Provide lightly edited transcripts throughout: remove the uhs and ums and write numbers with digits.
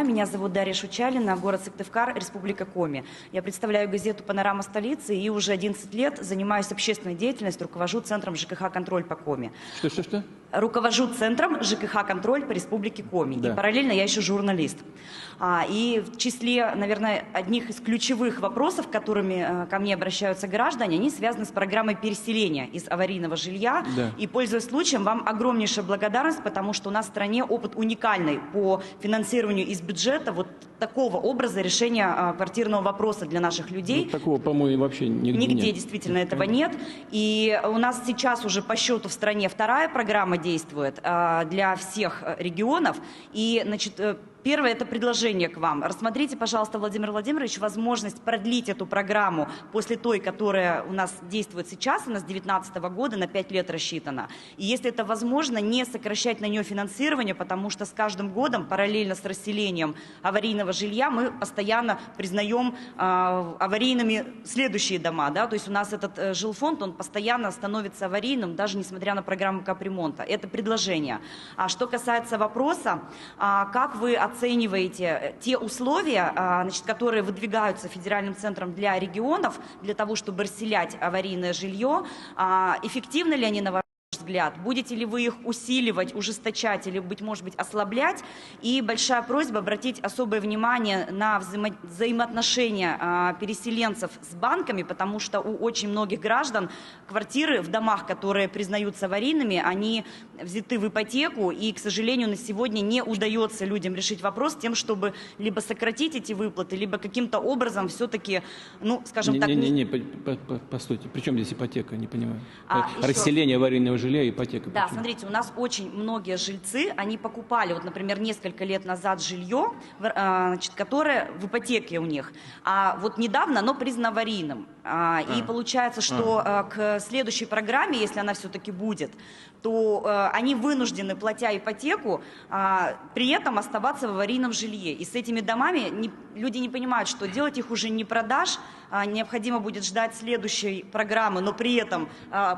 Меня зовут Дарья Шучалина, город Сыктывкар, Республика Коми. Я представляю газету «Панорама столицы» и уже 11 лет занимаюсь общественной деятельностью, руковожу Центром ЖКХ «Контроль» по Коми. Что? Руковожу Центром ЖКХ «Контроль» по Республике Коми. Да. И параллельно я еще журналист. И в числе, наверное, одних из ключевых вопросов, которыми ко мне обращаются граждане, они связаны с программой переселения из аварийного жилья. Да. И, пользуясь случаем, вам огромнейшая благодарность, потому что у нас в стране опыт уникальный по финансированию из бюджета вот такого образа решения квартирного вопроса для наших людей. Ну, такого, по-моему, вообще нигде нет. Действительно этого нет. И у нас сейчас уже по счету в стране вторая программа действует для всех регионов. И, значит, первое – это предложение к вам. Рассмотрите, пожалуйста, Владимир Владимирович, возможность продлить эту программу после той, которая у нас действует сейчас, она с 2019 года на 5 лет рассчитана. И если это возможно, не сокращать на нее финансирование, потому что с каждым годом, параллельно с расселением аварийного жилья, мы постоянно признаем аварийными следующие дома. Да? То есть у нас этот жилфонд, он постоянно становится аварийным, даже несмотря на программу капремонта. Это предложение. А что касается вопроса, как вы оцениваете те условия, значит, которые выдвигаются федеральным центром для регионов, для того, чтобы расселять аварийное жилье, эффективны ли они, на ваш взгляд? Будете ли вы их усиливать, ужесточать или, может быть, ослаблять? И большая просьба обратить особое внимание на взаимоотношения переселенцев с банками, потому что у очень многих граждан квартиры в домах, которые признаются аварийными, они взяты в ипотеку, и, к сожалению, на сегодня не удается людям решить вопрос тем, чтобы либо сократить эти выплаты, либо каким-то образом все-таки, ну, скажем так... Постойте, при чем здесь ипотека, не понимаю? Расселение аварийного жилья и ипотека. Да, почему? Смотрите, у нас очень многие жильцы, они покупали, вот, например, несколько лет назад жилье, значит, которое в ипотеке у них, а вот недавно оно признано аварийным. И получается, что к следующей программе, если она все-таки будет, то они вынуждены, платя ипотеку, при этом оставаться в аварийном жилье. И с этими домами люди не понимают, что делать их уже не продашь, необходимо будет ждать следующей программы, но при этом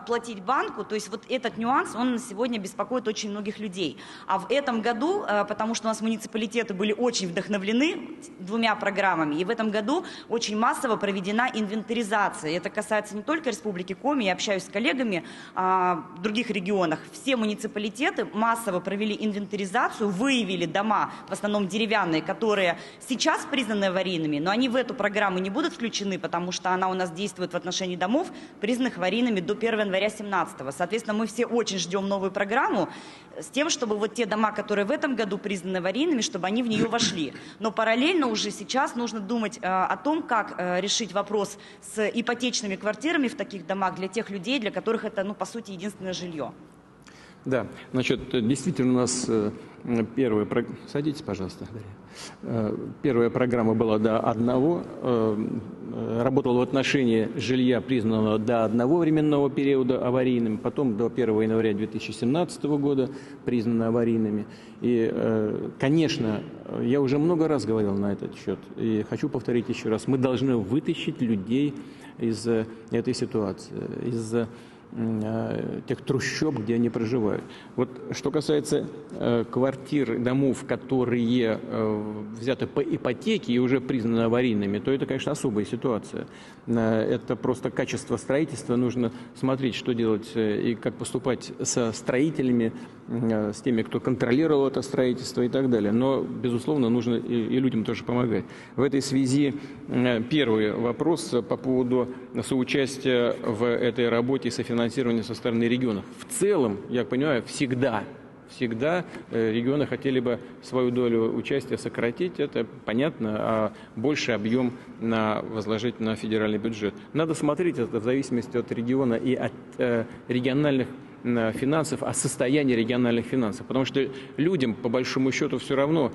платить банку. То есть вот этот нюанс, он на сегодня беспокоит очень многих людей. А в этом году, потому что у нас муниципалитеты были очень вдохновлены двумя программами, и в этом году очень массово проведена инвентаризация. Это касается не только Республики Коми, я общаюсь с коллегами в других регионах. Все муниципалитеты массово провели инвентаризацию, выявили дома, в основном деревянные, которые сейчас признаны аварийными, но они в эту программу не будут включены, потому что она у нас действует в отношении домов, признанных аварийными до 1 января 2017. Соответственно, мы все очень ждем новую программу с тем, чтобы вот те дома, которые в этом году признаны аварийными, чтобы они в нее вошли. Но параллельно уже сейчас нужно думать о том, как решить вопрос с ипотечными квартирами в таких домах для тех людей, для которых это, ну, по сути, единственное жилье. Да, значит, действительно у нас первая... Садитесь, пожалуйста, Дарья. Первая программа была до одного, работала в отношении жилья, признанного до одного временного периода аварийным, потом до 1 января 2017 года признано аварийными. И, конечно, я уже много раз говорил на этот счет, и хочу повторить еще раз, мы должны вытащить людей из этой ситуации, из тех трущоб, где они проживают. Вот что касается квартир, домов, которые взяты по ипотеке и уже признаны аварийными, то это, конечно, особая ситуация. Это просто качество строительства. Нужно смотреть, что делать и как поступать со строителями, с теми, кто контролировал это строительство и так далее. Но, безусловно, нужно и людям тоже помогать. В этой связи первый вопрос по поводу соучастия в этой работе и софинансирования со стороны регионов. В целом, я понимаю, всегда регионы хотели бы свою долю участия сократить, это понятно, а больший объем возложить на федеральный бюджет. Надо смотреть это в зависимости от региона и от региональных финансов, о состоянии региональных финансов. Потому что людям, по большому счету, все равно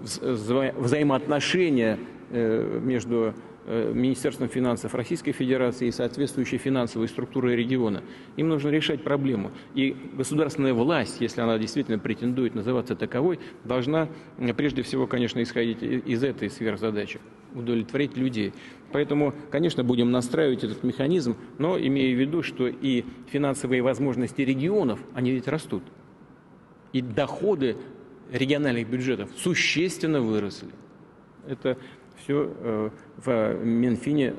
взаимоотношения между Министерством финансов Российской Федерации и соответствующей финансовой структурой региона. Им нужно решать проблему. И государственная власть, если она действительно претендует называться таковой, должна прежде всего, конечно, исходить из этой сверхзадачи, удовлетворить людей. Поэтому, конечно, будем настраивать этот механизм, но имея в виду, что и финансовые возможности регионов, они ведь растут. И доходы региональных бюджетов существенно выросли. Это все в Минфине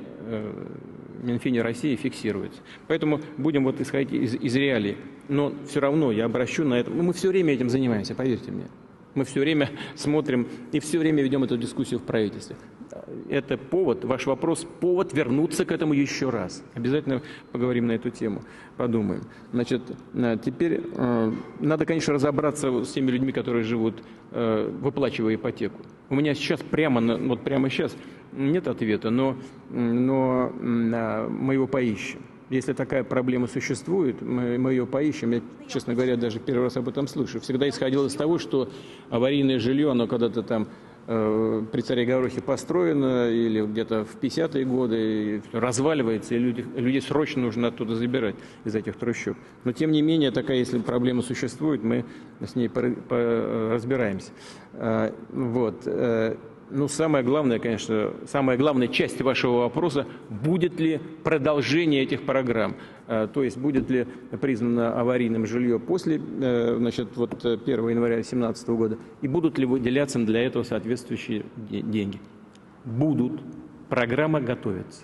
России фиксируется. Поэтому будем вот исходить из реалий. Но все равно я обращу на это. Мы все время этим занимаемся, поверьте мне. Мы все время смотрим и все время ведем эту дискуссию в правительстве. Это повод, ваш вопрос, повод вернуться к этому еще раз. Обязательно поговорим на эту тему, подумаем. Значит, теперь надо, конечно, разобраться с теми людьми, которые живут, выплачивая ипотеку. У меня сейчас вот прямо сейчас нет ответа, но мы его поищем. Если такая проблема существует, мы ее поищем. Я, честно говоря, даже первый раз об этом слышу. Всегда исходил из того, что аварийное жилье, оно когда-то там при царе Горохе построено или где-то в 50-е годы, и разваливается, и людей срочно нужно оттуда забирать из этих трущоб. Но тем не менее, такая, если проблема существует, мы с ней разбираемся. Вот. Ну, самое главное, конечно, самая главная часть вашего вопроса, будет ли продолжение этих программ, то есть будет ли признано аварийным жилье после, значит, вот 1 января 2017 года, и будут ли выделяться для этого соответствующие деньги. Будут. Программа готовится.